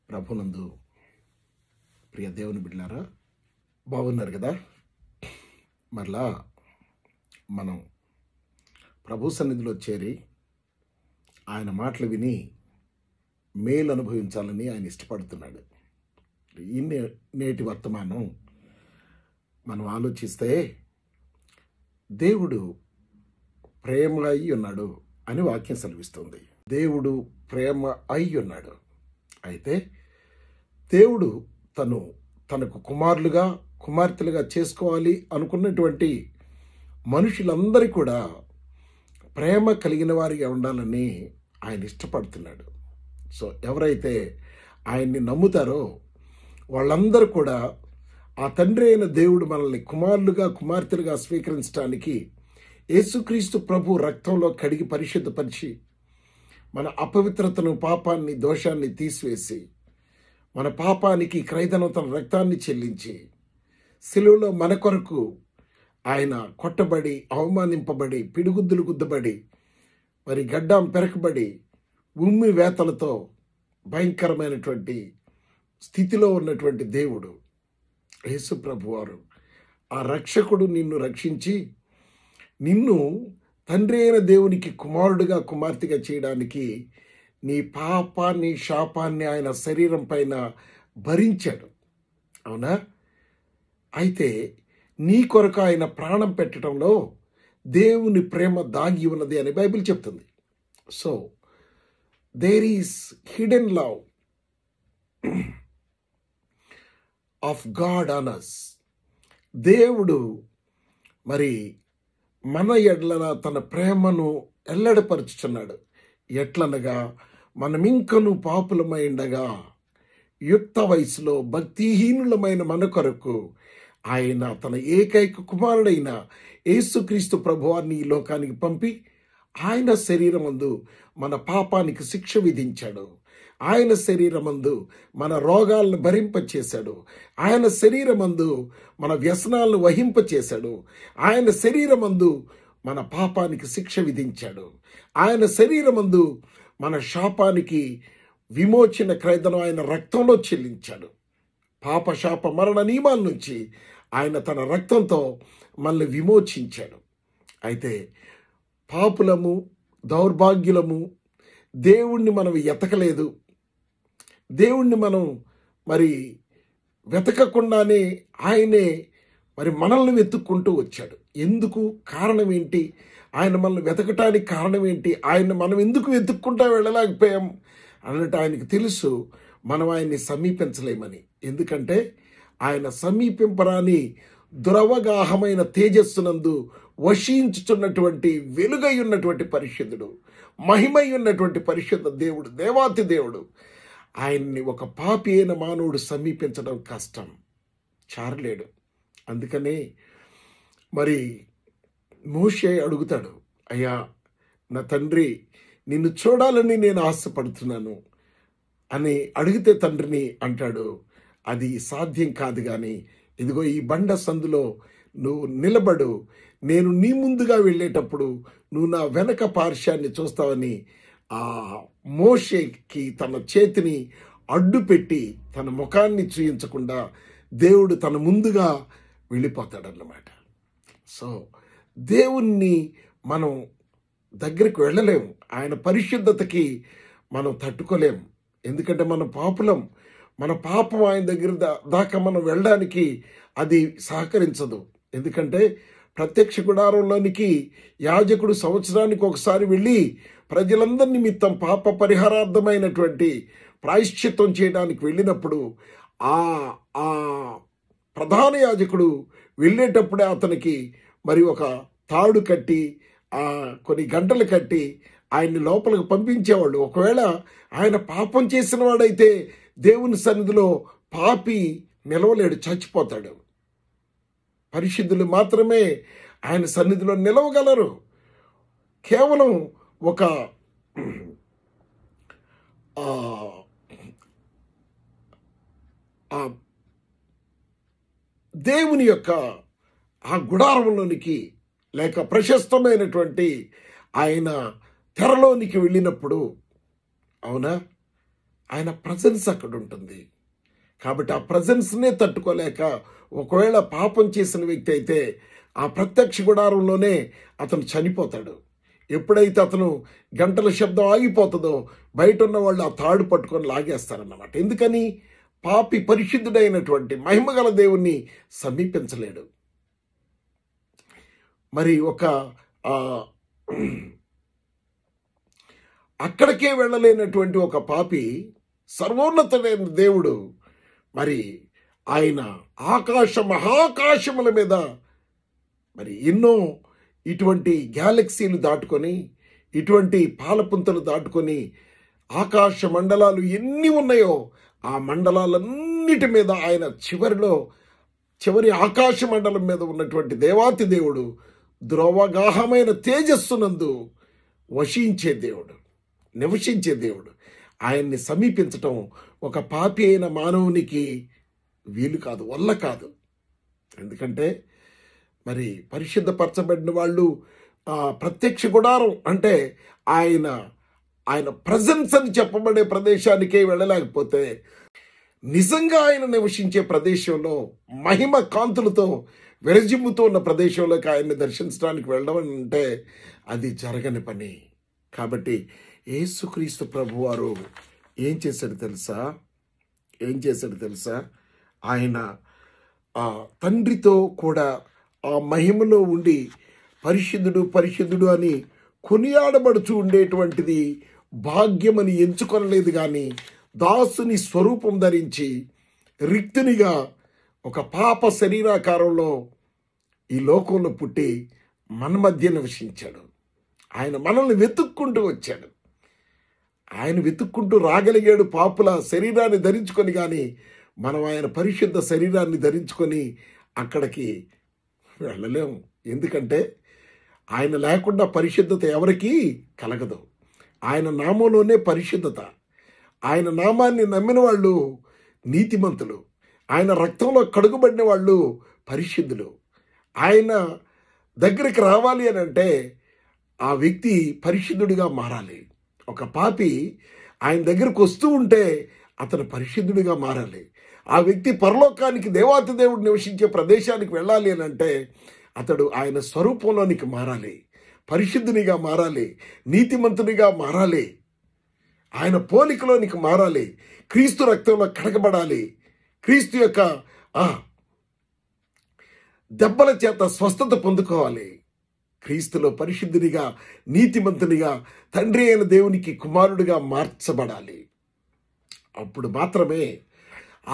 ప్రభునందు ప్రియ దేవుని బిడ్డలారా, బాగున్నారు కదా? మరలా మనం ప్రభు సన్నిధిలో చేరి ఆయన మాటలు విని మేలు అనుభవించాలని ఆయన ఇష్టపడుతున్నాడు. ఈ నేటి వర్తమానం మనం ఆలోచిస్తే దేవుడు ప్రేమ అయి ఉన్నాడు అని వాక్యం సెలవిస్తుంది. దేవుడు ప్రేమ అయి ఉన్నాడు. అయితే దేవుడు తనకు కుమారులుగా కుమార్తెలుగా చేసుకోవాలి అనుకున్నటువంటి మనుషులందరి కూడా ప్రేమ కలిగిన వారిగా ఉండాలని ఆయన ఇష్టపడుతున్నాడు. సో ఎవరైతే ఆయన్ని నమ్ముతారో వాళ్ళందరూ కూడా ఆ తండ్రి అయిన దేవుడు మనల్ని కుమారులుగా కుమార్తెలుగా స్వీకరించడానికి యేసుక్రీస్తు ప్రభు రక్తంలో కడిగి పరిశుద్ధపరిచి మన అపవిత్రతను, పాపాన్ని, దోషాన్ని తీసివేసి మన పాపానికి క్రయధనం తన రక్తాన్ని చెల్లించి సిలువలో మన కొరకు ఆయన కొట్టబడి, అవమానింపబడి, పిడిగుద్దులు గుద్దబడి, మరి గడ్డం పెరకబడి, ఉమ్మి వేతలతో భయంకరమైనటువంటి స్థితిలో ఉన్నటువంటి దేవుడు యేసు ప్రభు వారు, ఆ రక్షకుడు నిన్ను రక్షించి నిన్ను తండ్రి అయిన దేవునికి కుమారుడుగా కుమార్తెగా చేయడానికి నీ పాపాన్ని, శాపాన్ని ఆయన శరీరం పైన భరించాడు. అవునా? అయితే నీ కొరకు ఆయన ప్రాణం పెట్టడంలో దేవుని ప్రేమ దాగి ఉన్నది అని బైబిల్ చెప్తుంది. So there is hidden love of God on us. దేవుడు మరి మన ఎడ్లన తన ప్రేమను ఎల్లడపరుచుచున్నాడు. ఎట్లనగా మనమింకను పాపులమై ఉండగా యుక్త వయసులో భక్తిహీనులమైన మన కొరకు ఆయన తన ఏకైక కుమారుడైన యేసుక్రీస్తు ప్రభువాన్ని ఈ లోకానికి పంపి ఆయన శరీరమందు మన పాపానికి శిక్ష విధించాడు. ఆయన శరీరమందు మన రోగాలను భరింపచేశాడు. ఆయన శరీరమందు మన వ్యసనాలను వహింపచేశాడు. ఆయన శరీరమందు మన పాపానికి శిక్ష విధించాడు. ఆయన శరీరమందు మన శాపానికి విమోచన క్రయధనం ఆయన రక్తంలో చెల్లించాడు. పాప శాప మరణ నియమాల నుంచి ఆయన తన రక్తంతో మనల్ని విమోచించాడు. అయితే పాపులము, దౌర్భాగ్యులము, దేవుణ్ణి మనం ఎతకలేదు. దేవుణ్ణి మనం మరి వెతకకుండానే ఆయనే మరి మనల్ని వెతుక్కుంటూ వచ్చాడు. ఎందుకు? కారణం ఏంటి? ఆయన మనల్ని వెతకటానికి కారణం ఏంటి? ఆయన మనం ఎందుకు వెతుక్కుంటా వెళ్ళలేకపోయాం అన్నట్టు ఆయనకు తెలుసు. మనం ఆయన్ని సమీపించలేమని. ఎందుకంటే ఆయన సమీపింపరాని దురవగాహమైన తేజస్సునందు వశించుతున్నటువంటి, వెలుగై ఉన్నటువంటి పరిశుద్ధుడు, మహిమై ఉన్నటువంటి పరిశుద్ధ దేవుడు, దేవాతి దేవుడు. ఆయన్ని ఒక పాపి అయిన మానవుడు సమీపించడం కష్టం, చారలేడు. అందుకనే మరి మోషే అడుగుతాడు, అయ్యా నా తండ్రి, నిన్ను చూడాలని నేను ఆశపడుతున్నాను అని అడిగితే తండ్రిని అంటాడు, అది సాధ్యం కాదు, కానీ ఇదిగో ఈ బండ సందులో నువ్వు నిలబడు, నేను నీ ముందుగా వెళ్ళేటప్పుడు నువ్వు నా వెనక పార్శ్వాన్ని చూస్తావని ఆ మోషేకి తన చేతిని అడ్డు పెట్టి తన ముఖాన్ని చూయించకుండా దేవుడు తన ముందుగా వెళ్ళిపోతాడన్నమాట. సో దేవుణ్ణి మనం దగ్గరికి వెళ్ళలేము. ఆయన పరిశుద్ధతకి మనం తట్టుకోలేము. ఎందుకంటే మన పాపులం. మన పాపం ఆయన దగ్గర దాకా మనం వెళ్ళడానికి అది సహకరించదు. ఎందుకంటే ప్రత్యక్ష గుడారంలోనికి యాజకుడు సంవత్సరానికి ఒకసారి వెళ్ళి ప్రజలందరి నిమిత్తం పాప పరిహారార్థమైనటువంటి ప్రాయశ్చిత్తం చేయడానికి వెళ్ళినప్పుడు ఆ ప్రధాన యాజకుడు వెళ్ళేటప్పుడే అతనికి మరి ఒక తాడు కట్టి కొన్ని గంటలు కట్టి ఆయన్ని లోపలికి పంపించేవాళ్ళు. ఒకవేళ ఆయన పాపం చేసిన వాడైతే దేవుని సన్నిధిలో పాపి నిలవలేడు, చచ్చిపోతాడు. పరిశుద్ధులు మాత్రమే ఆయన సన్నిధిలో నిలవగలరు. కేవలం ఒక దేవుని యొక్క ఆ గుడారంలోనికి లేక ప్రశస్తమైనటువంటి ఆయన తెరలోనికి వెళ్ళినప్పుడు, అవునా, ఆయన ప్రజెన్స్ అక్కడ ఉంటుంది. కాబట్టి ఆ ప్రజెన్స్నే తట్టుకోలేక ఒకవేళ పాపం చేసిన వ్యక్తి అయితే ఆ ప్రత్యక్ష గుడారంలోనే అతను చనిపోతాడు. ఎప్పుడైతే అతను గంటల శబ్దం ఆగిపోతుందో బయట ఉన్న వాళ్ళు ఆ తాడు పట్టుకొని లాగేస్తారన్నమాట. ఎందుకని? పాపి పరిశుద్ధుడైనటువంటి మహిమగల దేవుణ్ణి సమీపించలేడు. మరి అక్కడికే వెళ్ళలేనటువంటి ఒక పాపి సర్వోన్నతుడైన దేవుడు మరి ఆయన మహాకాశముల మీద మరి ఎన్నో ఇటువంటి గ్యాలక్సీలు దాటుకొని, ఇటువంటి పాలపుంతలు దాటుకొని ఆకాశ మండలాలు ఎన్ని ఉన్నాయో ఆ మండలాలన్నిటి మీద ఆయన చివరి ఆకాశ మండలం మీద ఉన్నటువంటి దేవాతి దేవుడు ద్రోవగాహమైన తేజస్సునందు వశించే దేవుడు, నివసించే దేవుడు. ఆయన్ని సమీపించటం ఒక పాపి అయిన మానవునికి వీలు కాదు, వల్ల కాదు. ఎందుకంటే మరి పరిశుద్ధపరచబడిన వాళ్ళు ప్రత్యక్ష గుడారం అంటే ఆయన ప్రజెన్స్ అని చెప్పబడే ప్రదేశానికే వెళ్ళలేకపోతే నిజంగా ఆయన నివసించే ప్రదేశంలో మహిమ కాంతులతో విరజిమ్ముతూ ఉన్న ప్రదేశంలోకి ఆయన్ని దర్శించడానికి వెళ్ళడం అంటే అది జరగని పని. కాబట్టి యేసుక్రీస్తు ప్రభువారు ఏం చేశాడు తెలుసా? ఆయన తండ్రితో కూడా ఆ మహిమలో ఉండి పరిశుద్ధుడు అని కొనియాడబడుచు ఉండేటువంటిది భాగ్యమని ఎంచుకొనలేదు. కానీ దాసుని స్వరూపం ధరించి రిక్తునిగా ఒక పాప శరీరాకారంలో ఈ లోకంలో పుట్టి మన మధ్య నివసించాడు. ఆయన మనల్ని వెతుక్కుంటూ వచ్చాడు. ఆయన వెతుక్కుంటూ రాగలిగాడు పాపుల శరీరాన్ని ధరించుకొని. కానీ మనం ఆయన పరిశుద్ధ శరీరాన్ని ధరించుకొని అక్కడికి వెళ్ళలేము. ఎందుకంటే ఆయన లేకుండా పరిశుద్ధత ఎవరికీ కలగదు. ఆయన నామంలోనే పరిశుద్ధత. ఆయన నామాన్ని నమ్మిన వాళ్ళు నీతిమంతులు, ఆయన రక్తంలో కడుగుబడిన వాళ్ళు పరిశుద్ధులు. ఆయన దగ్గరికి రావాలి అని అంటే ఆ వ్యక్తి పరిశుద్ధుడిగా మారాలి. ఒక పాపి ఆయన దగ్గరకు వస్తూ ఉంటే అతను పరిశుద్ధుడిగా మారాలి. ఆ వ్యక్తి పరలోకానికి దేవాతి దేవుడు నివసించే ప్రదేశానికి వెళ్ళాలి అని అంటే అతడు ఆయన స్వరూపంలోనికి మారాలి, పరిశుద్ధునిగా మారాలి, నీతిమంతునిగా మారాలి, ఆయన పోలికలోనికి మారాలి, క్రీస్తు రక్తంలో కడగబడాలి, క్రీస్తు యొక్క దెబ్బల చేత స్వస్థత పొందుకోవాలి, క్రీస్తులో పరిశుద్ధునిగా నీతిమంతునిగా తండ్రి అయిన దేవునికి కుమారుడిగా మార్చబడాలి. అప్పుడు మాత్రమే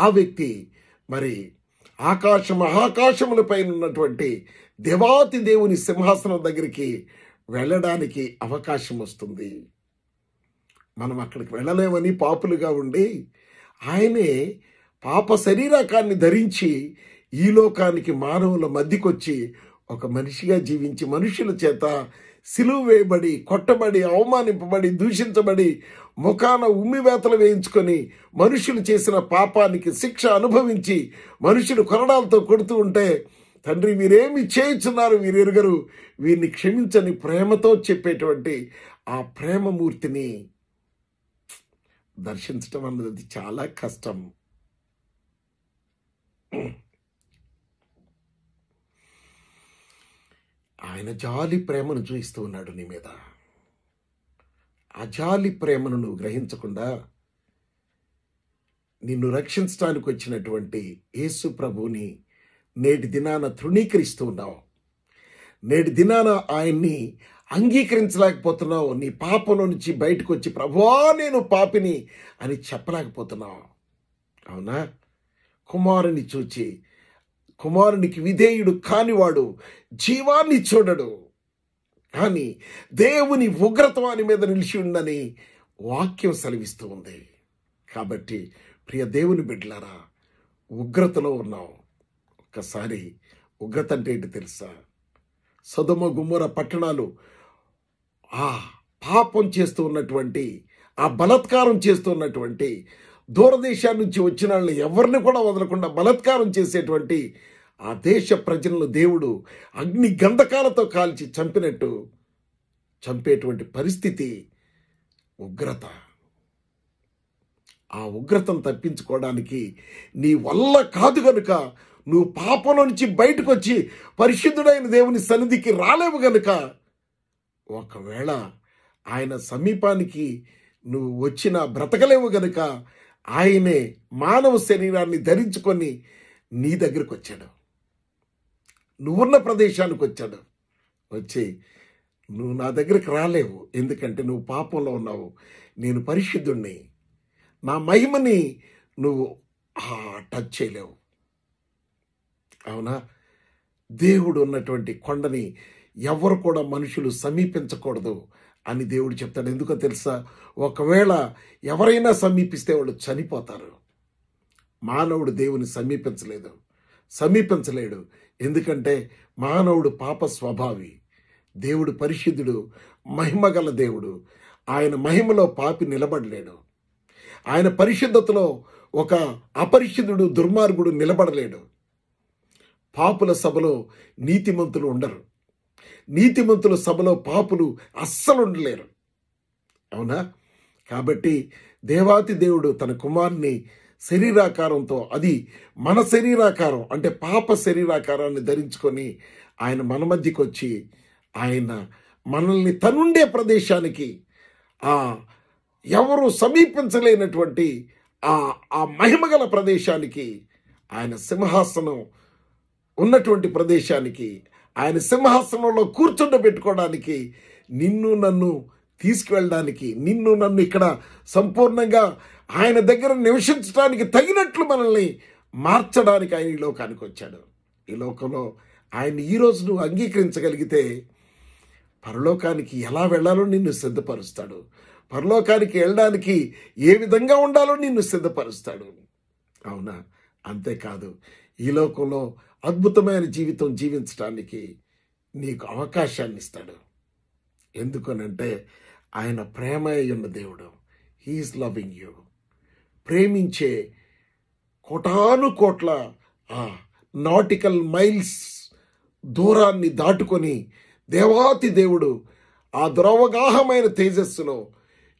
ఆ వ్యక్తి మరి మహాకాశములపై ఉన్నటువంటి దేవాతి దేవుని సింహాసనం దగ్గరికి వెళ్ళడానికి అవకాశం వస్తుంది. మనం అక్కడికి వెళ్ళలేమని పాపులుగా ఉండి ఆయనే పాప శరీరకాన్ని ధరించి ఈ లోకానికి మానవుల మధ్యకొచ్చి ఒక మనిషిగా జీవించి మనుషుల చేత సిలువ వేయబడి, కొట్టబడి, అవమానింపబడి, దూషించబడి, ముఖాన ఉమ్మివేతలు వేయించుకొని మనుషులు చేసిన పాపానికి శిక్ష అనుభవించి మనుషులు కొరడాలతో కొడుతూ ఉంటే తండ్రి వీరేమి చేయుచున్నారు, వీరెరుగరు, వీరిని క్షమించని ప్రేమతో చెప్పేటువంటి ఆ ప్రేమమూర్తిని దర్శించటం అన్నది చాలా కష్టం. ఆయన జాలి ప్రేమను చూపిస్తూ ఉన్నాడు నీ మీద. ఆ జాలి ప్రేమను నువ్వు గ్రహించకుండా నిన్ను రక్షించడానికి వచ్చినటువంటి యేసు ప్రభువుని నేటి దినాన తృణీకరిస్తూ ఉన్నావు. నేటి దినాన ఆయన్ని అంగీకరించలేకపోతున్నావు. నీ పాపంలో నుంచి బయటకు వచ్చి ప్రభువా నేను పాపిని అని చెప్పలేకపోతున్నావు. అవునా? కుమారుని చూచి కుమారునికి విధేయుడు కానివాడు జీవాన్ని చూడడు, కానీ దేవుని ఉగ్రత వాని మీద నిలిచి ఉందని వాక్యం సెలవిస్తూ ఉంది. కాబట్టి ప్రియ దేవుని బిడ్డలారా, ఉగ్రతలో ఉన్నావు. ఒక్కసారి ఉగ్రత అంటే ఏంటి తెలుసా? సొదొమ గుమ్మొర పట్టణాలు ఆ పాపం చేస్తూ ఉన్నటువంటి, ఆ బలాత్కారం చేస్తూ ఉన్నటువంటి, దూరదేశాల నుంచి వచ్చిన వాళ్ళని ఎవరిని కూడా వదలకుండా బలాత్కారం చేసేటువంటి ఆ దేశ ప్రజలను దేవుడు అగ్ని గంధకాలతో కాల్చి చంపేటువంటి పరిస్థితి, ఉగ్రత. ఆ ఉగ్రతను తప్పించుకోవడానికి నీ వల్ల కాదు గనుక, నువ్వు పాపంలో నుంచి బయటకు వచ్చి పరిశుద్ధుడైన దేవుని సన్నిధికి రాలేవు గనుక, ఒకవేళ ఆయన సమీపానికి నువ్వు వచ్చినా బ్రతకలేవు గనుక, ఆయనే మానవ శరీరాన్ని ధరించుకొని నీ దగ్గరకు వచ్చాడు, నువ్వున్న ప్రదేశానికి వచ్చాడు. వచ్చి నువ్వు నా దగ్గరికి రాలేవు, ఎందుకంటే నువ్వు పాపంలో ఉన్నావు, నేను పరిశుద్ధుణ్ణి, నా మహిమని నువ్వు టచ్ చేయలేవు. అవునా? దేవుడు ఉన్నటువంటి కొండని ఎవరు కూడా మనుషులు సమీపించకూడదు అని దేవుడు చెప్తాడు. ఎందుకో తెలుసా? ఒకవేళ ఎవరైనా సమీపిస్తే వాళ్ళు చనిపోతారు. మానవుడు దేవుని సమీపించలేడు. ఎందుకంటే మానవుడు పాప స్వభావి, దేవుడు పరిశుద్ధుడు, మహిమగల దేవుడు. ఆయన మహిమలో పాపి నిలబడలేడు. ఆయన పరిశుద్ధతలో ఒక అపరిశుద్ధుడు, దుర్మార్గుడు నిలబడలేడు. పాపుల సభలో నీతిమంతులు ఉండరు, నీతిమంతుల సభలో పాపులు అస్సలు ఉండలేరు. అవునా? కాబట్టి దేవాతి దేవుడు తన కుమారుని శరీరాకారంతో, అది మన శరీరాకారం అంటే పాప శరీరాకారాన్ని ధరించుకొని ఆయన మన మధ్యకి వచ్చి ఆయన మనల్ని తనుండే ప్రదేశానికి, ఎవరు సమీపించలేనటువంటి ఆ మహిమగల ప్రదేశానికి, ఆయన సింహాసనం ఉన్నటువంటి ప్రదేశానికి, ఆయన సింహాసనంలో కూర్చుండబెట్టుకోవడానికి, నిన్ను నన్ను తీసుకువెళ్ళడానికి, నిన్ను నన్ను ఇక్కడ సంపూర్ణంగా ఆయన దగ్గర నివసించడానికి తగినట్లు మనల్ని మార్చడానికి ఆయన ఈ లోకానికి వచ్చాడు. ఈ లోకంలో ఆయన ఈరోజు నువ్వు అంగీకరించగలిగితే పరలోకానికి ఎలా వెళ్ళాలో నిన్ను సిద్ధపరుస్తాడు. పరలోకానికి వెళ్ళడానికి ఏ విధంగా ఉండాలో నిన్ను సిద్ధపరుస్తాడు. అవునా? అంతేకాదు, ఈ లోకంలో అద్భుతమైన జీవితం జీవించడానికి నీకు అవకాశాన్ని ఇస్తాడు. ఎందుకనంటే ఆయన ప్రేమ ఉన్న దేవుడు. He is loving you. ప్రేమించే కోటాను కోట్ల నాటికల్ మైల్స్ దూరాన్ని దాటుకొని దేవాతి దేవుడు ఆ దురవగాహమైన తేజస్సులో,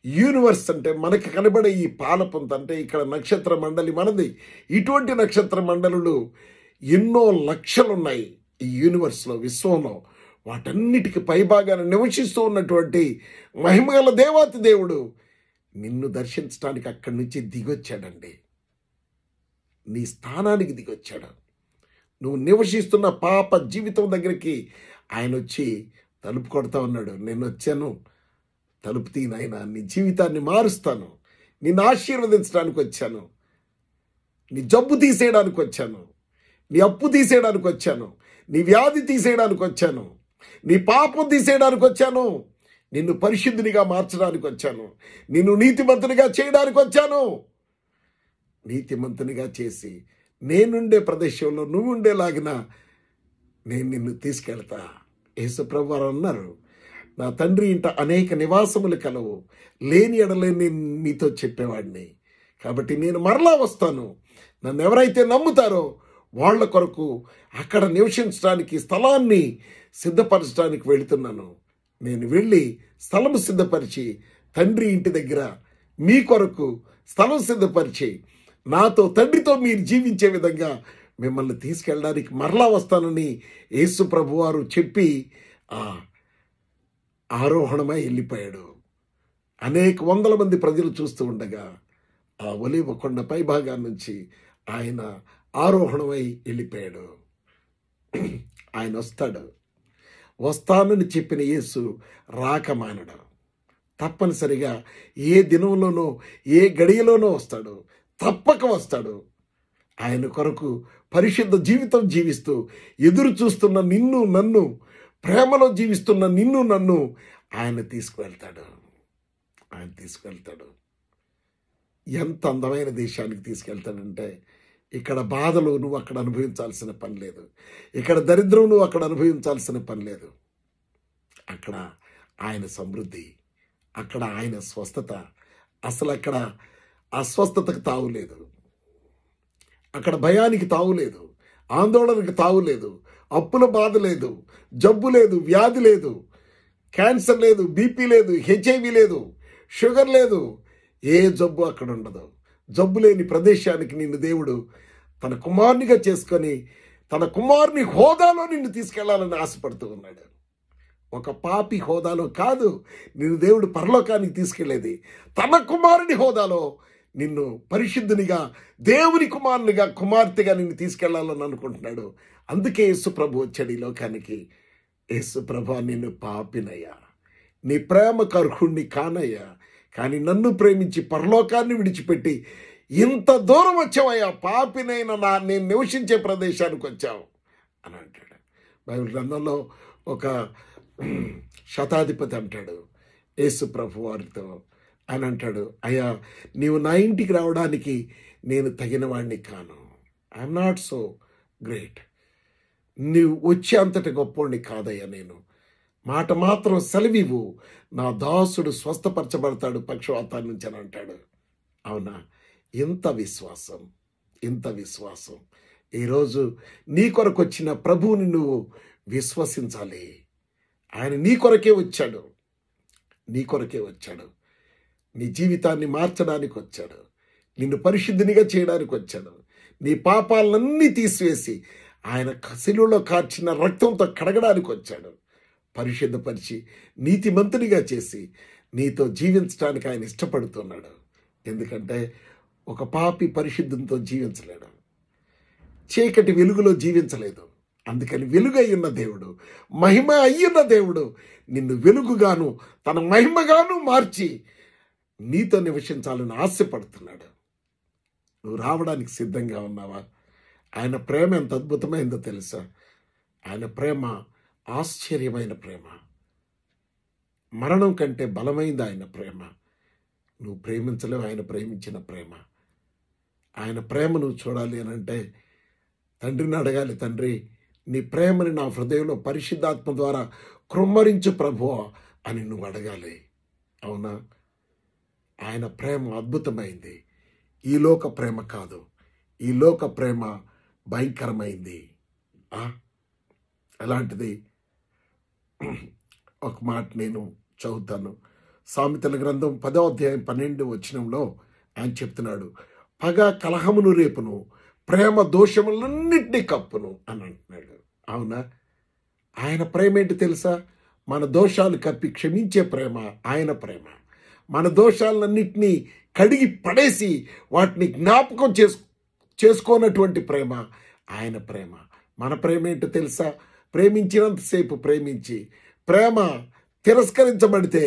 యూనివర్స్ అంటే మనకి కనబడే ఈ పాలపంత, అంటే ఇక్కడ నక్షత్ర మండలి మనది. ఇటువంటి నక్షత్ర మండలులు ఎన్నో లక్షలున్నాయి ఈ యూనివర్స్లో, విశ్వంలో. వాటన్నిటికి పైభాగాన నివసిస్తూ ఉన్నటువంటి మహిమగల దేవాతి దేవుడు నిన్ను దర్శించడానికి అక్కడి నుంచి దిగొచ్చాడండి. నీ స్థానానికి దిగొచ్చాడు. నువ్వు నివసిస్తున్న పాప జీవితం దగ్గరికి ఆయన వచ్చి తలుపు కొడతా ఉన్నాడు. నేను వచ్చాను, తలుపు తీయనైనా, నీ జీవితాన్ని మారుస్తాను, నిన్ను ఆశీర్వదించడానికి వచ్చాను, నీ జబ్బు తీసేయడానికి వచ్చాను, నీ అప్పు తీసేయడానికి వచ్చాను, నీ వ్యాధి తీసేయడానికి వచ్చాను, నీ పాపం తీసేయడానికి వచ్చాను, నిన్ను పరిశుద్ధునిగా మార్చడానికి వచ్చాను, నిన్ను నీతిమంతునిగా చేయడానికి వచ్చాను. నీతిమంతునిగా చేసి నేనుండే ప్రదేశంలో నువ్వు ఉండేలాగిన నేను నిన్ను తీసుకెళ్తా. యేసుప్రభు వారు అన్నారు, నా తండ్రి ఇంట అనేక నివాసములు కలవు, లేని ఎడలే నేను నీతో చెప్పేవాడిని. కాబట్టి నేను మరలా వస్తాను. నన్ను ఎవరైతే నమ్ముతారో వాళ్ళ కొరకు అక్కడ నివసించడానికి స్థలాన్ని సిద్ధపరచడానికి వెళుతున్నాను. నేను వెళ్ళి స్థలం సిద్ధపరిచి తండ్రి ఇంటి దగ్గర మీ కొరకు స్థలం సిద్ధపరిచి నాతో తండ్రితో మీరు జీవించే విధంగా మిమ్మల్ని తీసుకెళ్ళడానికి మరలా వస్తానని యేసు ప్రభువారు చెప్పి ఆరోహణమై వెళ్ళిపోయాడు. అనేక వందల మంది ప్రజలు చూస్తూ ఉండగా ఆ ఒలీవ కొండ పై భాగాన్ని నుంచి ఆయన ఆరోహణమై వెళ్ళిపోయాడు. ఆయన వస్తానని చెప్పిన యేసు రాక మానడు. తప్పనిసరిగా ఏ దినంలోనో ఏ గడియలోనో వస్తాడు, తప్పక వస్తాడు. ఆయన కొరకు పరిశుద్ధ జీవితం జీవిస్తూ ఎదురు చూస్తున్న నిన్ను నన్ను, ప్రేమలో జీవిస్తున్న నిన్ను నన్ను ఆయన తీసుకువెళ్తాడు. ఎంత అందమైన దేశానికి తీసుకెళ్తాడంటే, ఇక్కడ బాధలు నువ్వు అక్కడ అనుభవించాల్సిన పని లేదు, ఇక్కడ దరిద్రం నువ్వు అక్కడ అనుభవించాల్సిన పని లేదు. అక్కడ ఆయన సమృద్ధి, అక్కడ ఆయన స్వస్థత. అసలు అక్కడ అస్వస్థతకు తావులేదు, అక్కడ భయానికి తావులేదు, ఆందోళనకు తావులేదు, అప్పుల బాధ లేదు, జబ్బు లేదు, వ్యాధి లేదు, క్యాన్సర్ లేదు, బీపీ లేదు, హెచ్ఐవి లేదు, షుగర్ లేదు. ఏ జబ్బు అక్కడ ఉండదు. జబ్బు లేని ప్రదేశానికి నిన్ను దేవుడు తన కుమారునిగా చేసుకొని తన కుమారుని హోదాలో నిన్ను తీసుకెళ్లాలని ఆశపడుతూ ఉన్నాడు. ఒక పాపి హోదాలో కాదు నిన్ను దేవుడు పరలోకానికి తీసుకెళ్లేది, తన కుమారుని హోదాలో నిన్ను పరిశుద్ధునిగా, దేవుని కుమారునిగా, కుమార్తెగా నిన్ను తీసుకెళ్లాలని అనుకుంటున్నాడు. అందుకే యేసు ప్రభు వచ్చాడు ఈ లోకానికి. యేసు ప్రభు, నిన్ను పాపినయ్యా, నీ ప్రేమకు అర్హుణ్ణి కానయ్యా, కానీ నన్ను ప్రేమించి పరలోకాన్ని విడిచిపెట్టి ఇంత దూరం వచ్చావయ్యా, పాపినైనా నేను నివసించే ప్రదేశానికి వచ్చావు అని అంటాడు. బైబిల్ గ్రంథంలో ఒక శతాధిపతి అంటాడు యేసు ప్రభు వారితో, అని అంటాడు, అయ్యా నీవు నా ఇంటికి రావడానికి నేను తగిన వాడిని కాను, ఐఎమ్ నాట్ సో గ్రేట్, నీవు వచ్చే అంతటి గొప్పోడిని కాదయ్యా, నేను మాట మాత్రం సెలవివు, నా దాసుడు స్వస్థపరచబడతాడు పక్షవాతాన్ని నుంచి అని అంటాడు. అవునా, ఇంత విశ్వాసం, ఇంత విశ్వాసం. ఈరోజు నీ కొరకు వచ్చిన ప్రభువుని నువ్వు విశ్వసించాలి. ఆయన నీ కొరకే వచ్చాడు, నీ కొరకే వచ్చాడు, నీ జీవితాన్ని మార్చడానికి వచ్చాడు, నిన్ను పరిశుద్ధినిగా చేయడానికి వచ్చాడు, నీ పాపాలన్నీ తీసివేసి ఆయన శిలువలో కార్చిన రక్తంతో కడగడానికి వచ్చాడు, పరిశుద్ధపరిచి నీతిమంతునిగా చేసి నీతో జీవించడానికి ఆయన ఇష్టపడుతున్నాడు. ఎందుకంటే ఒక పాపి పరిశుద్ధంతో జీవించలేడు, చీకటి వెలుగులో జీవించలేదు. అందుకని వెలుగు అయ్యున్న దేవుడు, మహిమ అయ్యున్న దేవుడు నిన్ను వెలుగుగాను తన మహిమగాను మార్చి నీతో నివసించాలని ఆశపడుతున్నాడు. నువ్వు రావడానికి సిద్ధంగా ఉన్నావా? ఆయన ప్రేమ ఎంత అద్భుతమైందో తెలుసా? ఆయన ప్రేమ ఆశ్చర్యమైన ప్రేమ, మరణం కంటే బలమైంది ఆయన ప్రేమ. నువ్వు ప్రేమించలేవు ఆయన ప్రేమించిన ప్రేమ. ఆయన ప్రేమ నువ్వు చూడాలి అని అంటే తండ్రిని అడగాలి, తండ్రి నీ ప్రేమని నా హృదయంలో పరిశుద్ధాత్మ ద్వారా కృమ్మరించు ప్రభువా అని నువ్వు అడగాలి. అవునా? ఆయన ప్రేమ అద్భుతమైంది. ఈ లోక ప్రేమ కాదు, ఈ లోక ప్రేమ భయంకరమైంది. అలాంటిది ఒక మాట నేను చదువుతాను. సామెతల గ్రంథం 10వ అధ్యాయం 12వ వచనంలో ఆయన చెప్తున్నాడు, పగ కలహమును రేపును, ప్రేమ దోషములన్నింటినీ కప్పును అని అంటున్నాడు. అవునా? ఆయన ప్రేమ ఏంటి తెలుసా? మన దోషాలు కప్పి క్షమించే ప్రేమ ఆయన ప్రేమ. మన దోషాలన్నింటినీ కడిగి పడేసి వాటిని జ్ఞాపకం చేసుకోనటువంటి ప్రేమ ఆయన ప్రేమ. మన ప్రేమ ఏంటో తెలుసా? ప్రేమించినంతసేపు ప్రేమించి ప్రేమ తిరస్కరించబడితే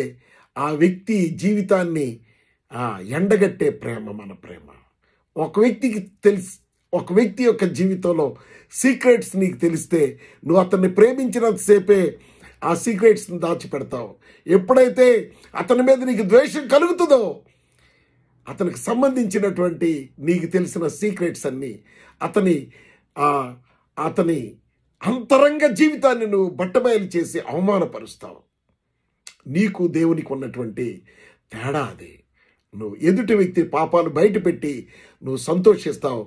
ఆ వ్యక్తి జీవితాన్ని ఎండగట్టే ప్రేమ మన ప్రేమ. ఒక వ్యక్తి యొక్క జీవితంలో సీక్రెట్స్ నీకు తెలిస్తే నువ్వు అతన్ని ప్రేమించినంతసేపే ఆ సీక్రెట్స్ని దాచిపెడతావు. ఎప్పుడైతే అతని మీద నీకు ద్వేషం కలుగుతుందో అతనికి సంబంధించినటువంటి నీకు తెలిసిన సీక్రెట్స్ అన్నీ అతని అంతరంగ జీవితాన్ని నువ్వు బట్టబయలు చేసి అవమానపరుస్తావు. నీకు దేవునికి ఉన్నటువంటి తేడా అది. నువ్వు ఎదుటి వ్యక్తి పాపాలు బయటపెట్టి నువ్వు సంతోషిస్తావు,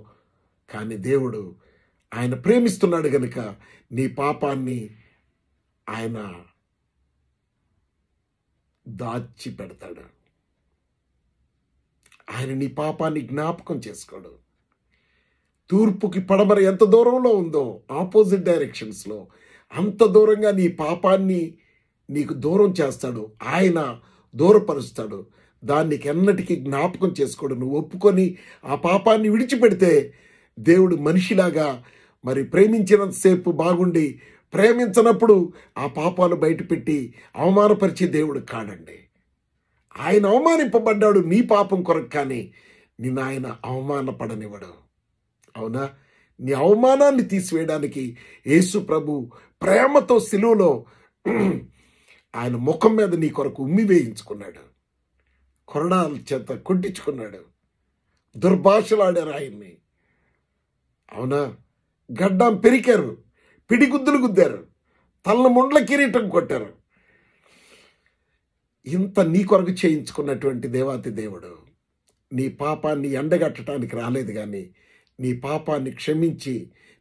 కానీ దేవుడు ఆయన ప్రేమిస్తున్నాడు గనుక నీ పాపాన్ని ఆయన దాచిపెడతాడు. ఆయన నీ పాపాన్ని జ్ఞాపకం చేసుకోడు. తూర్పుకి పడమర ఎంత దూరంలో ఉందో ఆపోజిట్ డైరెక్షన్స్లో అంత దూరంగా నీ పాపాన్ని నీకు దూరం చేస్తాడు, ఆయన దూరపరుస్తాడు. దాన్ని ఎన్నటికీ జ్ఞాపకం చేసుకోడు. నువ్వు ఒప్పుకొని ఆ పాపాన్ని విడిచిపెడితే దేవుడు మనిషిలాగా మరి ప్రేమించినంతసేపు బాగుండి ప్రేమించనప్పుడు ఆ పాపాలు బయటపెట్టి అవమానపరిచే దేవుడు కాడండి. ఆయన అవమానింపబడ్డాడు నీ పాపం కొరకు, కానీ నిన్ను ఆయన అవమానపడనివ్వడు. అవునా? నీ అవమానాన్ని తీసివేయడానికి యేసు ప్రభు ప్రేమతో శిలువలో ఆయన ముఖం మీద నీ కొరకు ఉమ్మి వేయించుకున్నాడు, కొరడాల చేత కొట్టించుకున్నాడు, దుర్భాషలాడారు ఆయన్ని. అవునా? గడ్డం పెరికారు, పిడిగుద్దులు గుద్దారు, తల్ల ముండ్ల కిరీటం కొట్టారు. ఇంత నీ కొరకు చేయించుకున్నటువంటి దేవాతి దేవుడు నీ పాపాన్ని ఎండగట్టడానికి రాలేదు, కానీ నీ పాపాన్ని క్షమించి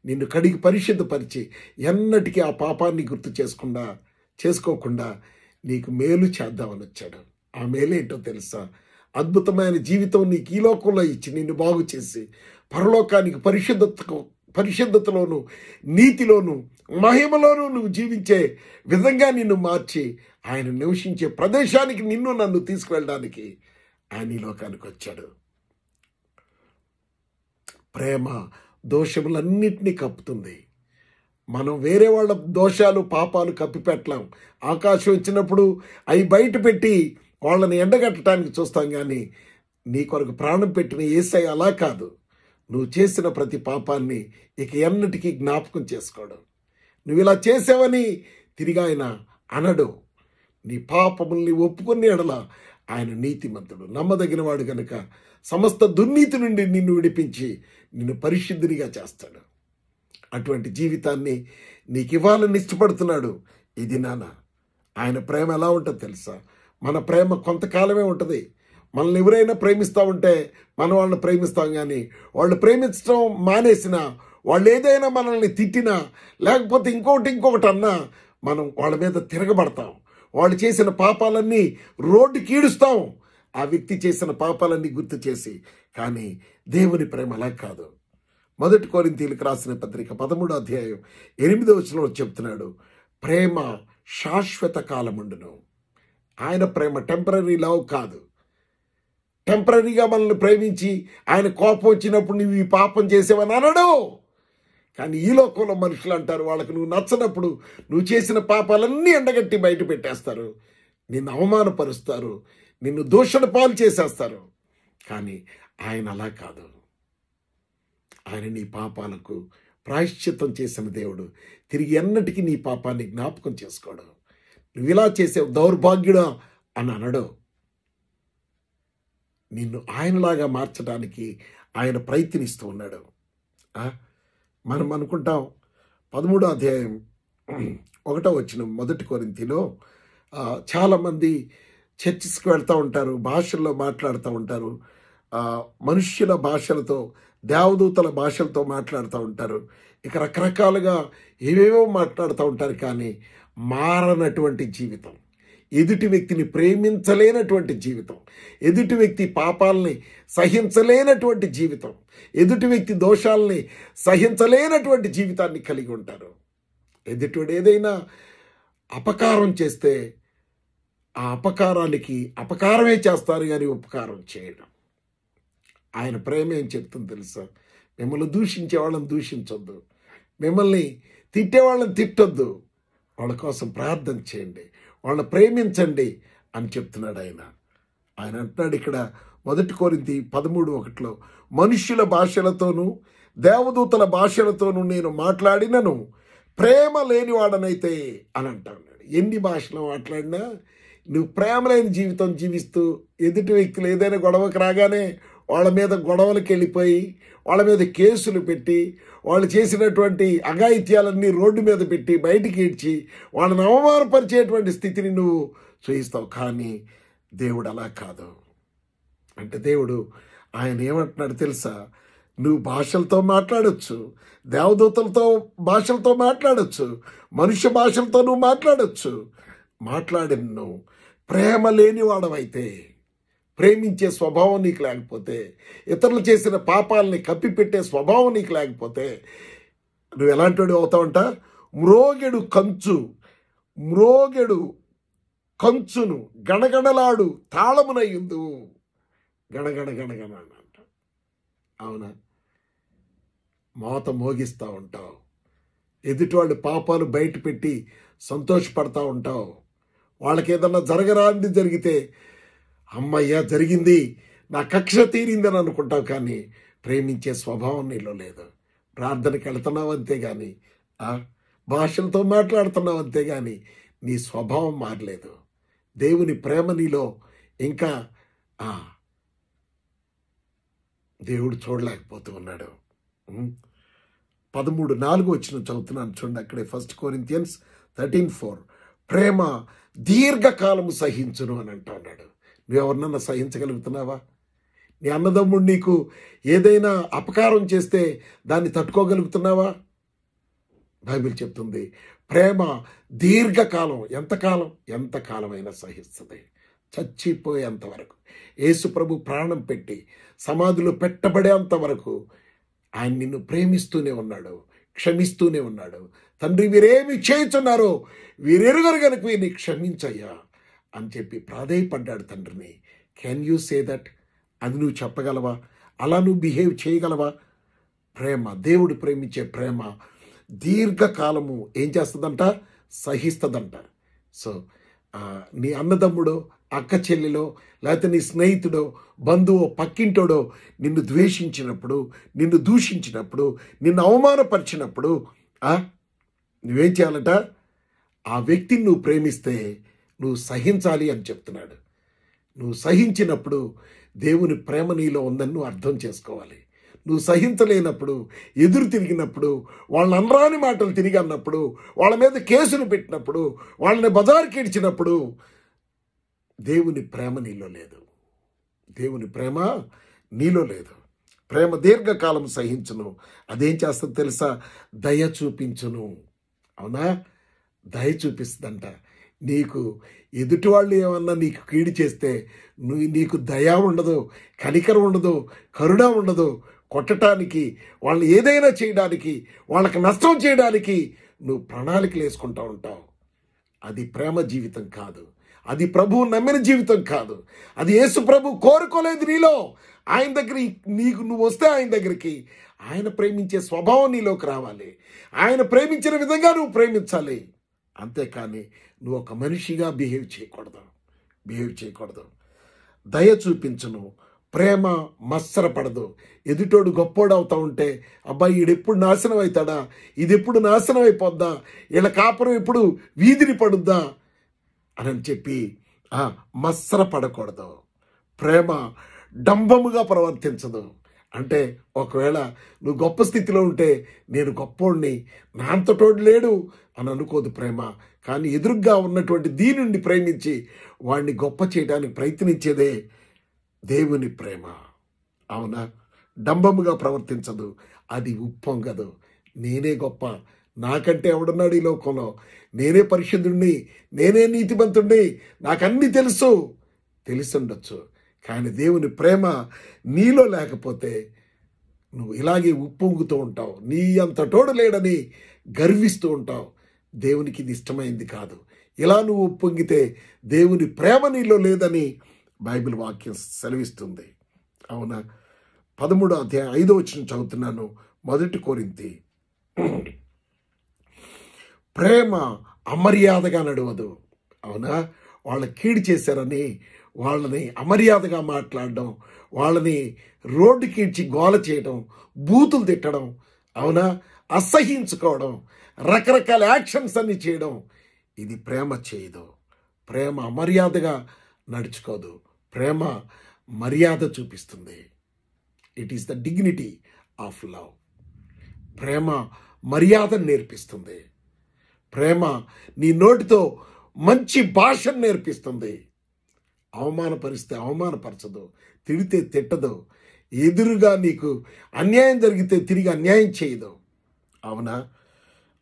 నిన్ను కడిగి పరిశుద్ధపరిచి ఎన్నటికీ ఆ పాపాన్ని గుర్తు చేసుకోకుండా నీకు మేలు చేద్దామని వచ్చాడు. ఆ మేలేంటో తెలుసా? అద్భుతమైన జీవితం నీకు ఈ లోకంలో ఇచ్చి నిన్ను బాగు చేసి పరలోకానికి పరిశుద్ధతలోను నీతిలోను మహిమలోను నువ్వు జీవించే విధంగా నిన్ను మార్చి ఆయన నివసించే ప్రదేశానికి నిన్ను నన్ను తీసుకువెళ్ళడానికి ఆయన ఈ లోకానికి వచ్చాడు. ప్రేమ దోషములన్నిటినీ కప్పుతుంది. మనం వేరే వాళ్ళ దోషాలు పాపాలు కప్పిపెట్టలేం. ఆకాశం వచ్చినప్పుడు అవి బయట పెట్టి వాళ్ళని ఎండగట్టడానికి చూస్తాం, కానీ నీ కొరకు ప్రాణం పెట్టిన యేసయ్య అలా కాదు. నువ్వు చేసిన ప్రతి పాపాన్ని ఇక ఎన్నటికీ జ్ఞాపకం చేసుకోడు. నువ్వు ఇలా చేసావని తిరిగి ఆయన అనడు. నీ పాపముల్ని ఒప్పుకుని ఎడల ఆయన నీతిమంతుడు, నమ్మదగిన వాడు కనుక సమస్త దుర్నీతి నుండి నిన్ను విడిపించి నిన్ను పరిశుద్ధునిగా చేస్తాడు. అటువంటి జీవితాన్ని నీకు ఇవ్వాలని ఇష్టపడుతున్నాడు. ఇది నాన్న ఆయన ప్రేమ ఎలా ఉంటుందో తెలుసా? మన ప్రేమ కొంతకాలమే ఉంటుంది. మనల్ని ఎవరైనా ప్రేమిస్తూ ఉంటే మనం వాళ్ళని ప్రేమిస్తాం, కానీ వాళ్ళు ప్రేమించడం మానేసినా, వాళ్ళు ఏదైనా మనల్ని తిట్టినా, లేకపోతే ఇంకొకటి అన్నా మనం వాళ్ళ మీద తిరగబడతాం. వాళ్ళు చేసిన పాపాలన్నీ రోడ్డుకి ఈడుస్తాం, ఆ వ్యక్తి చేసిన పాపాలన్నీ గుర్తు చేసి. కానీ దేవుని ప్రేమ అలా కాదు. 1 కొరింథీయులకు రాసిన పత్రిక 13వ అధ్యాయం 8వ వచనంలో చెప్తున్నాడు, ప్రేమ శాశ్వత కాలముండును. ఆయన ప్రేమ టెంపరీ లవ్ కాదు. టెంపరీగా మనల్ని ప్రేమించి ఆయన కోపం వచ్చినప్పుడు నువ్వు ఈ పాపం చేసేవని అనడు. కానీ ఈ లోకంలో మనుషులు అంటారు, వాళ్ళకు నువ్వు నచ్చనప్పుడు నువ్వు చేసిన పాపాలన్నీ ఎండగట్టి బయట పెట్టేస్తారు, నిన్ను అవమానపరుస్తారు, నిన్ను దూషణ పాలు చేసేస్తారు. కానీ ఆయన అలా కాదు. ఆయన నీ పాపాలకు ప్రాయశ్చిత్తం చేసిన దేవుడు. తిరిగి ఎన్నటికీ నీ పాపాన్ని జ్ఞాపకం చేసుకోడు. నువ్వు ఇలా చేసే దౌర్భాగ్యుడా అని అనడు. నిన్ను ఆయనలాగా మార్చడానికి ఆయన ప్రయత్నిస్తూ ఉన్నాడు. మనం అనుకుంటాం 13వ అధ్యాయం 1వ వచనం 1 కొరింథీలో చాలామంది చర్చిస్కి వెళ్తూ ఉంటారు, భాషల్లో మాట్లాడుతూ ఉంటారు, మనుష్యుల భాషలతో దేవదూతల భాషలతో మాట్లాడుతూ ఉంటారు, ఇక రకరకాలుగా ఏవేవో మాట్లాడుతూ ఉంటారు. కానీ మారనటువంటి జీవితం, ఎదుటి వ్యక్తిని ప్రేమించలేనటువంటి జీవితం, ఎదుటి వ్యక్తి పాపాలని సహించలేనటువంటి జీవితం, ఎదుటి వ్యక్తి దోషాలని సహించలేనటువంటి జీవితాన్ని కలిగి ఉంటారు. ఎదుటివాడు ఏదైనా అపకారం చేస్తే ఆ అపకారానికి అపకారమే చేస్తారు, కానీ ఉపకారం చేయడం. ఆయన ప్రేమ ఏం చెప్తుంది తెలుసా? మిమ్మల్ని దూషించే వాళ్ళని దూషించొద్దు, మిమ్మల్ని తిట్టే వాళ్ళని తిట్టొద్దు, వాళ్ళ కోసం ప్రార్థన చేయండి, వాళ్ళని ప్రేమించండి అని చెప్తున్నాడు ఆయన. ఆయన అంటున్నాడు ఇక్కడ 1 కొరింథీ 13:1 మనుష్యుల భాషలతోనూ దేవదూతల భాషలతోనూ నేను మాట్లాడినను ప్రేమ లేనివాడనైతే అని అంటున్నాడు. ఎన్ని భాషలు మాట్లాడినా నువ్వు ప్రేమ లేని జీవితం జీవిస్తూ ఎదుటి వ్యక్తులు ఏదైనా గొడవకు రాగానే వాళ్ళ మీద గొడవలకు వెళ్ళిపోయి వాళ్ళ మీద కేసులు పెట్టి వాళ్ళు చేసినటువంటి అఘాయిత్యాలన్నీ రోడ్డు మీద పెట్టి బయటికి ఈడ్చి వాళ్ళని అవమానపరిచేటువంటి స్థితిని నువ్వు చూయిస్తావు. కానీ దేవుడు అలా కాదు. అంటే దేవుడు ఆయన ఏమంటున్నాడు తెలుసా? నువ్వు భాషలతో మాట్లాడచ్చు, దేవదూతలతో భాషలతో మాట్లాడచ్చు, మనుష్య భాషలతో నువ్వు మాట్లాడచ్చు. మాట్లాడిన నువ్వు ప్రేమ లేనివాడవైతే, ప్రేమించే స్వభావం నీకు లేకపోతే, ఇతరులు చేసిన పాపాలని కప్పిపెట్టే స్వభావం నీకు లేకపోతే నువ్వు ఎలాంటి అవుతావంట? మ్రోగెడు కంచును గణగణలాడు తాళమునయ్యుందు. గణగణ అంట. అవునా? మోత మోగిస్తూ ఉంటావు, ఎదుటివాళ్ళు పాపాలు బయట పెట్టి సంతోషపడతా ఉంటావు. వాళ్ళకి ఏదన్నా జరగరాంది జరిగితే అమ్మయ్య జరిగింది, నా కక్ష తీరిందని అనుకుంటావు. కానీ ప్రేమించే స్వభావం నీలో లేదు. ప్రార్థనకి వెళ్తున్నావు అంతేగాని, భాషలతో మాట్లాడుతున్నావు అంతేగాని నీ స్వభావం మారలేదు. దేవుని ప్రేమ నీలో ఇంకా దేవుడు చూడలేకపోతూ ఉన్నాడు. 13:4 చదువుతున్నాను చూడండి. అక్కడే 1 కొరింథియన్స్ 13:4 ప్రేమ దీర్ఘకాలము సహించును అని అంటా ఉన్నాడు. నువ్వు ఎవరినన్నా సహించగలుగుతున్నావా? నీ అన్నదమ్ముడు నీకు ఏదైనా అపకారం చేస్తే దాన్ని తట్టుకోగలుగుతున్నావా? బైబిల్ చెప్తుంది ప్రేమ దీర్ఘకాలం, ఎంతకాలమైనా సహిస్తుంది. చచ్చిపోయేంత వరకు, యేసు ప్రభు ప్రాణం పెట్టి సమాధిలో పెట్టబడేంత వరకు ఆయన నిన్ను ప్రేమిస్తూనే ఉన్నాడు, క్షమిస్తూనే ఉన్నాడు. తండ్రి, వీరేమి చేయుచున్నారో వీరెరుగరు గనుక వీరిని క్షమించయ్యా అని చెప్పి ప్రాధేయపడ్డాడు తండ్రిని. Can you say that? అది నువ్వు చెప్పగలవా? అలా నువ్వు బిహేవ్ చేయగలవా? ప్రేమ, దేవుడు ప్రేమించే ప్రేమ దీర్ఘకాలము ఏం చేస్తుందంట? సహిస్తుందంట. సో నీ అన్నదమ్ముడో, అక్క చెల్లిలో, లేకపోతే నీ స్నేహితుడో, బంధువో, పక్కింటోడో నిన్ను ద్వేషించినప్పుడు, నిన్ను దూషించినప్పుడు, నిన్ను అవమానపరిచినప్పుడు నువ్వేం చేయాలట? ఆ వ్యక్తిని నువ్వు ప్రేమిస్తే నువ్వు సహించాలి అని చెప్తున్నాడు. నువ్వు సహించినప్పుడు దేవుని ప్రేమ నీలో ఉందని నువ్వు అర్థం చేసుకోవాలి. నువ్వు సహించలేనప్పుడు, ఎదురు తిరిగినప్పుడు, వాళ్ళని అనరాని మాటలు తిరిగి అన్నప్పుడు, వాళ్ళ మీద కేసులు పెట్టినప్పుడు, వాళ్ళని బజారుకి ఇడిచినప్పుడు దేవుని ప్రేమ నీలో లేదు. దేవుని ప్రేమ నీలో లేదు. ప్రేమ దీర్ఘకాలం సహించును. అదేం చేస్తుంది తెలుసా? దయ చూపించును. అవునా? దయ చూపిస్తుందంట. నీకు ఎదుటి వాళ్ళు ఏమన్నా నీకు కీడు చేస్తే నీకు దయ ఉండదు, కనికరం ఉండదు, కరుణ ఉండదు. కొట్టడానికి, వాళ్ళని ఏదైనా చేయడానికి, వాళ్ళకి నష్టం చేయడానికి నువ్వు ప్రణాళికలు వేసుకుంటూ ఉంటావు. అది ప్రేమ జీవితం కాదు. అది ప్రభువు నమ్మిన జీవితం కాదు. అది యేసు ప్రభు కోరుకోలేదు నీలో. ఆయన దగ్గర నువ్వు వస్తే ఆయన దగ్గరికి ఆయన ప్రేమించే స్వభావం నీలోకి రావాలి. ఆయన ప్రేమించిన విధంగా నువ్వు ప్రేమించాలి. అంతేకాని నువ్వు ఒక మనిషిగా బిహేవ్ చేయకూడదు. దయ చూపించును. ప్రేమ మత్సరపడదు. ఎదుటోడు గొప్పోడు అవుతా ఉంటే, అబ్బాయి ఈడెప్పుడు నాశనం అవుతాడా, ఇది ఎప్పుడు నాశనం అయిపోద్దా, వీళ్ళ కాపురం ఎప్పుడు వీధిని పడుద్దా అని చెప్పి మత్సరపడకూడదు. ప్రేమ డంబముగా ప్రవర్తించదు. అంటే ఒకవేళ నువ్వు గొప్ప స్థితిలో ఉంటే నేను గొప్పోడిని, నా అంతటోడు లేడు అని అనుకోదు ప్రేమ. కానీ ఎదురుగ్గా ఉన్నటువంటి దీనుండి ప్రేమించి వాడిని గొప్ప చేయడానికి ప్రయత్నించేదే దేవుని ప్రేమ. అవునా? డంబముగా ప్రవర్తించదు. అది ఉప్పొంగదు. నేనే గొప్ప, నాకంటే ఎవడున్నాడు ఈ లోకంలో, నేనే పరిశుద్ధుణ్ణి, నేనే నీతిమంతుణ్ణి, నాకన్నీ తెలుసుండొచ్చు. కానీ దేవుని ప్రేమ నీలో లేకపోతే నువ్వు ఇలాగే ఉప్పొంగుతూ ఉంటావు. నీ అంతటోడు లేడని గర్విస్తూ ఉంటావు. దేవునికి ఇది ఇష్టమైంది కాదు. ఇలా నువ్వు ఉప్పొంగితే దేవుని ప్రేమ నీలో లేదని బైబిల్ వాక్యం సెలవిస్తుంది. అవునా? 13వ అధ్యాయం 5వ వచనం చదువుతున్నాను. 1 కొరింథీ. ప్రేమ అమర్యాదగా నడవదు. అవునా? వాళ్ళ కీడు చేశారని వాళ్ళని అమర్యాదగా మాట్లాడడం, వాళ్ళని రోడ్డుకి ఇచ్చి గోల చేయడం, బూతులు తిట్టడం, అవునా, అసహించుకోవడం, రకరకాల యాక్షన్స్ అన్ని చేయడం, ఇది ప్రేమ చేయదు. ప్రేమ అమర్యాదగా నడుచుకోదు. ప్రేమ మర్యాద చూపిస్తుంది. It is the dignity of love. ప్రేమ మర్యాదను నేర్పిస్తుంది. ప్రేమ నీ నోటితో మంచి భాషను నేర్పిస్తుంది. అవమానపరిస్తే అవమానపరచదు, తిడితే తిట్టదు, ఎదురుగా నీకు అన్యాయం జరిగితే తిరిగి అన్యాయం చేయదు. అవునా?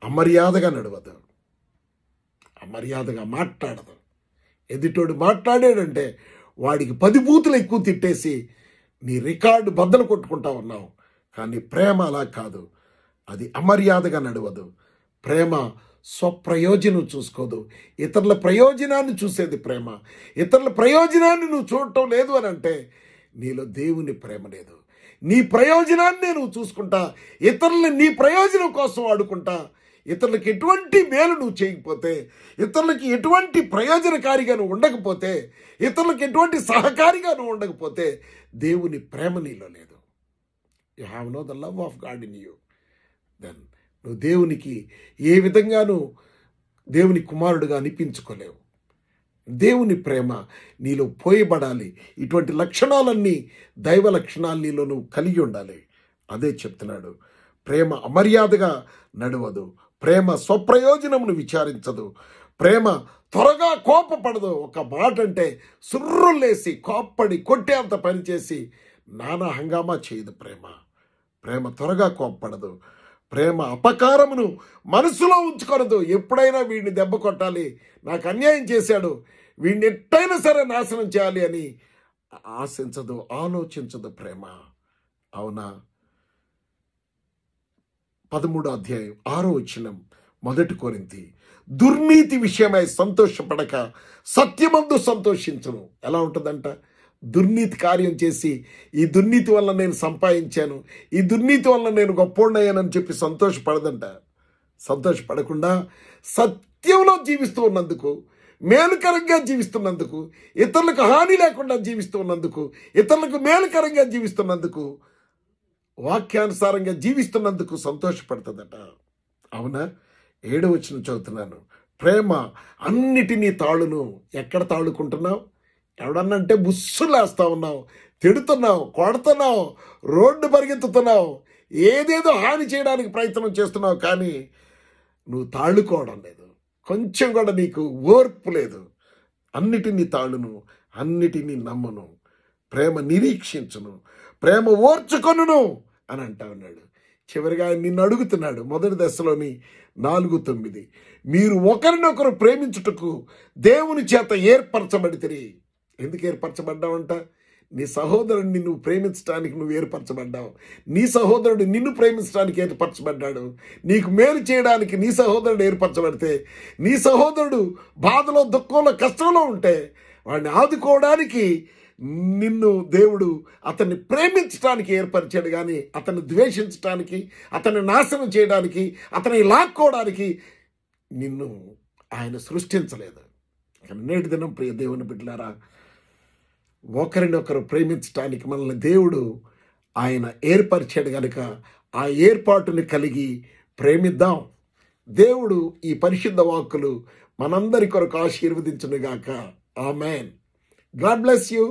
అమర్యాదగా నడవదు, అమర్యాదగా మాట్లాడదు. ఎదుటోడు మాట్లాడాడంటే వాడికి 10 బూతులు ఎక్కువ తిట్టేసి నీ రికార్డు బద్దలు కొట్టుకుంటా ఉన్నావు. కానీ ప్రేమ అలా కాదు. అది అమర్యాదగా నడవదు. ప్రేమ స్వప్రయోజనం చూసుకోదు, ఇతరుల ప్రయోజనాన్ని చూసేది ప్రేమ. ఇతరుల ప్రయోజనాన్ని నువ్వు చూడటం లేదు అని అంటే నీలో దేవుని ప్రేమ లేదు. నీ ప్రయోజనాన్ని నువ్వు చూసుకుంటా, ఇతరులని నీ ప్రయోజనం కోసం వాడుకుంటా, ఇతరులకి ఎటువంటి మేలు నువ్వు చేయకపోతే, ఇతరులకి ఎటువంటి ప్రయోజనకారిగా నువ్వు ఉండకపోతే, ఇతరులకి ఎటువంటి సహకారిగా నువ్వు ఉండకపోతే దేవుని ప్రేమ నీలో లేదు. You have no the love of God in you. Then నువ్వు దేవునికి ఏ విధంగానూ దేవుని కుమారుడుగా అనిపించుకోలేవు. దేవుని ప్రేమ నీలో పోయబడాలి. ఇటువంటి లక్షణాలన్నీ, దైవ లక్షణాలు నీలో నువ్వు కలిగి ఉండాలి. అదే చెప్తున్నాడు. ప్రేమ అమర్యాదగా నడవదు. ప్రేమ స్వప్రయోజనమును విచారించదు. ప్రేమ త్వరగా కోపపడదు. ఒక మాట అంటే సుర్రులేసి కోప్పడి కొట్టేంత పనిచేసి నానా హంగామా చేయదు ప్రేమ. ప్రేమ త్వరగా కోప్పడదు. ప్రేమ అపకారమును మనసులో ఉంచుకొనదు. ఎప్పుడైనా వీడిని దెబ్బ కొట్టాలి, నాకు అన్యాయం చేశాడు, వీడిని ఎట్టయినా సరే నాశనం చేయాలి అని ఆశించదు, ఆలోచించదు ప్రేమ. అవునా? 13వ అధ్యాయం 6వ వచనం, 1 కొరింథీ, దుర్నీతి విషయమై సంతోషపడక సత్యమందు సంతోషించును. ఎలా ఉంటుందంట? దుర్నీతి కార్యం చేసి ఈ దుర్నీతి వల్ల నేను సంపాదించాను, ఈ దుర్నీతి వల్ల నేను గొప్పోడయ్యానని చెప్పి సంతోషపడదంట. సంతోషపడకుండా సత్యంలో జీవిస్తూ ఉన్నందుకు, మేలుకరంగా జీవిస్తున్నందుకు, ఇతరులకు హాని లేకుండా జీవిస్తున్నందుకు, ఇతరులకు మేలుకరంగా జీవిస్తున్నందుకు, వాక్యానుసారంగా జీవిస్తున్నందుకు సంతోషపడుతుందట. అవునా? 7వ వచనం చదువుతున్నాను. ప్రేమ అన్నిటినీ తాళును. ఎక్కడ తాళుకుంటున్నావు? ఎవడన్నంటే బుస్సులేస్తా ఉన్నావు, తిడుతున్నావు, కొడుతున్నావు, రోడ్డు పరిగెత్తుతున్నావు, ఏదేదో హాని చేయడానికి ప్రయత్నం చేస్తున్నావు, కానీ నువ్వు తాళుకోవడం లేదు. కొంచెం కూడా నీకు ఓర్పు లేదు. అన్నిటినీ తాళును, అన్నిటినీ నమ్మును, ప్రేమ నిరీక్షించును, ప్రేమ ఓర్చుకొనును అని అంటా ఉన్నాడు. చివరిగా నిన్ను అడుగుతున్నాడు 1 దశలోని 4:9, మీరు ఒకరినొకరు ప్రేమించుటకు దేవుని చేత ఏర్పరచబడితిరి. ఎందుకు ఏర్పరచబడ్డావంట? నీ సహోదరుడిని నువ్వు ప్రేమించడానికి నువ్వు ఏర్పరచబడ్డావు. నీ సహోదరుడు నిన్ను ప్రేమించడానికి ఏర్పరచబడ్డాడు. నీకు మేలు చేయడానికి నీ సహోదరుడు ఏర్పరచబడితే, నీ సహోదరుడు బాధలో, దుఃఖంలో, కష్టంలో ఉంటే వాడిని ఆదుకోవడానికి నిన్ను దేవుడు అతన్ని ప్రేమించడానికి ఏర్పరిచాడు, కానీ అతన్ని ద్వేషించడానికి, అతన్ని నాశనం చేయడానికి, అతన్ని లాక్కోవడానికి నిన్ను ఆయన సృష్టించలేదు. నేటి దినం ప్రియ దేవుని బిడ్డలారా, ఒకరినొకరు ప్రేమించడానికి మనల్ని దేవుడు ఆయన ఏర్పరిచాడు కనుక ఆ ఏర్పాటుని కలిగి ప్రేమిద్దాం. దేవుడు ఈ పరిశుద్ధ వాక్కులు మనందరి కొరకు ఆశీర్వదించునుగాక. ఆమేన్. God bless you.